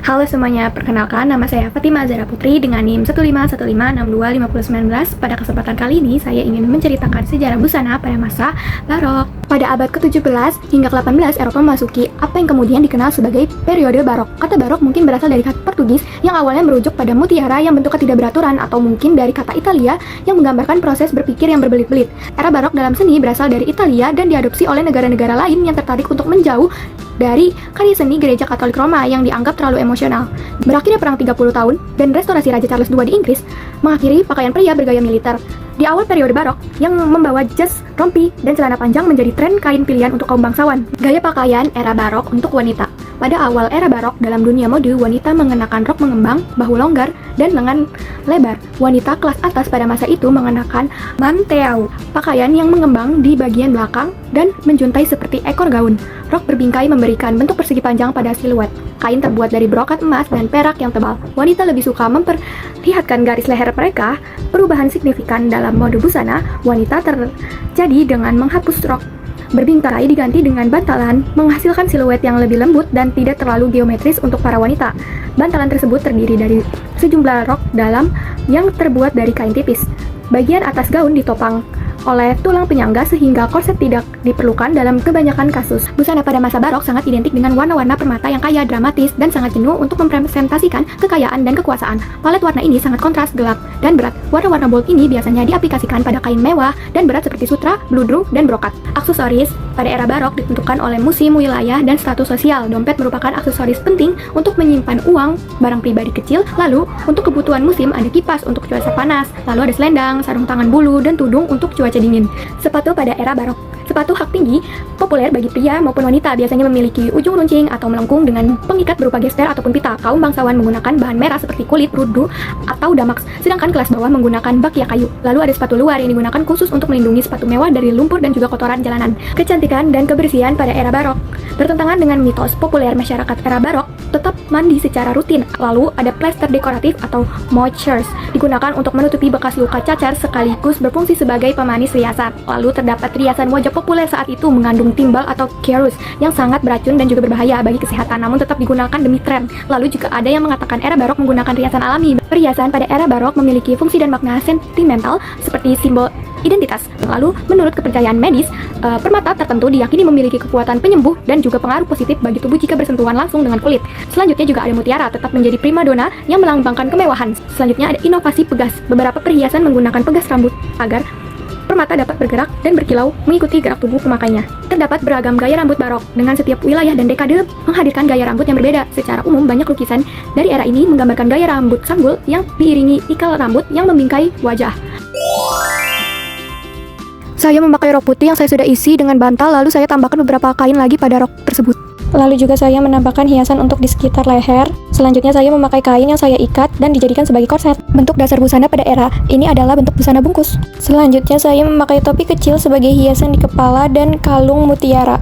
Halo semuanya, perkenalkan nama saya Fatima Zahra Putri dengan NIM 15156255019. Pada kesempatan kali ini, saya ingin menceritakan sejarah busana pada masa Barok. Pada abad ke-17 hingga ke-18, Eropa memasuki apa yang kemudian dikenal sebagai periode Barok. Kata Barok mungkin berasal dari kata Portugis yang awalnya merujuk pada mutiara yang bentuknya tidak beraturan, atau mungkin dari kata Italia yang menggambarkan proses berpikir yang berbelit-belit. Era Barok dalam seni berasal dari Italia dan diadopsi oleh negara-negara lain yang tertarik untuk menjauh dari karya seni Gereja Katolik Roma yang dianggap terlalu emosional. Berakhirnya perang 30 tahun dan restorasi Raja Charles II di Inggris mengakhiri pakaian pria bergaya militer. Di awal periode Barok, yang membawa jas, rompi, dan celana panjang menjadi tren kain pilihan untuk kaum bangsawan. Gaya pakaian era Barok untuk wanita. Pada awal era Barok, dalam dunia mode, wanita mengenakan rok mengembang, bahu longgar, dan lengan lebar. Wanita kelas atas pada masa itu mengenakan manteau, pakaian yang mengembang di bagian belakang dan menjuntai seperti ekor gaun. Rok berbingkai memberikan bentuk persegi panjang pada siluet. Kain terbuat dari brokat emas dan perak yang tebal. Wanita lebih suka memperlihatkan garis leher mereka. Perubahan signifikan dalam mode busana wanita terjadi dengan menghapus rok berbingkai diganti dengan bantalan, menghasilkan siluet yang lebih lembut dan tidak terlalu geometris untuk para wanita. Bantalan tersebut terdiri dari sejumlah rok dalam yang terbuat dari kain tipis. Bagian atas gaun ditopang oleh tulang penyangga sehingga korset tidak diperlukan dalam kebanyakan kasus. Busana pada masa Barok sangat identik dengan warna-warna permata yang kaya, dramatis, dan sangat jenuh untuk mempresentasikan kekayaan dan kekuasaan. Palet warna ini sangat kontras, gelap, dan berat. Warna-warna bold ini biasanya diaplikasikan pada kain mewah dan berat seperti sutra, bludru, dan brokat. Aksesoris pada era Barok ditentukan oleh musim, wilayah, dan status sosial. Dompet merupakan aksesoris penting untuk menyimpan uang, barang pribadi kecil. Lalu, untuk kebutuhan musim ada kipas untuk cuaca panas, lalu ada selendang, sarung tangan bulu, dan tudung untuk cuaca dingin. Sepatu pada era Barok. Sepatu hak tinggi populer bagi pria maupun wanita, biasanya memiliki ujung runcing atau melengkung dengan pengikat berupa gesper ataupun pita. Kaum bangsawan menggunakan bahan merah seperti kulit, rudu, atau damaks, sedangkan kelas bawah menggunakan bakia kayu. Lalu ada sepatu luar yang digunakan khusus untuk melindungi sepatu mewah dari lumpur dan juga kotoran jalanan. Kecantikan dan kebersihan pada era Barok bertentangan dengan mitos populer masyarakat era Barok tetap mandi secara rutin. Lalu ada plester dekoratif atau moistures digunakan untuk menutupi bekas luka cacar sekaligus berfungsi sebagai pemanis riasan. Lalu terdapat riasan wajah populer saat itu mengandung timbal atau kerus yang sangat beracun dan juga berbahaya bagi kesehatan, namun tetap digunakan demi tren. Lalu juga ada yang mengatakan era Barok menggunakan riasan alami. Perhiasan pada era Barok memiliki fungsi dan makna sentimental seperti simbol identitas. Lalu menurut kepercayaan medis, permata tertentu diyakini memiliki kekuatan penyembuh dan juga pengaruh positif bagi tubuh jika bersentuhan langsung dengan kulit. Selanjutnya juga ada mutiara, tetap menjadi primadona yang melambangkan kemewahan. Selanjutnya ada inovasi pegas. Beberapa perhiasan menggunakan pegas rambut agar permata dapat bergerak dan berkilau mengikuti gerak tubuh pemakainya. Terdapat beragam gaya rambut Barok, dengan setiap wilayah dan dekade menghadirkan gaya rambut yang berbeda. Secara umum, banyak lukisan dari era ini menggambarkan gaya rambut sanggul yang diiringi ikal rambut yang membingkai wajah. Saya memakai rok putih yang saya sudah isi dengan bantal, lalu saya tambahkan beberapa kain lagi pada rok tersebut. Lalu juga saya menambahkan hiasan untuk di sekitar leher. Selanjutnya saya memakai kain yang saya ikat dan dijadikan sebagai korset. Bentuk dasar busana pada era ini adalah bentuk busana bungkus. Selanjutnya saya memakai topi kecil sebagai hiasan di kepala dan kalung mutiara.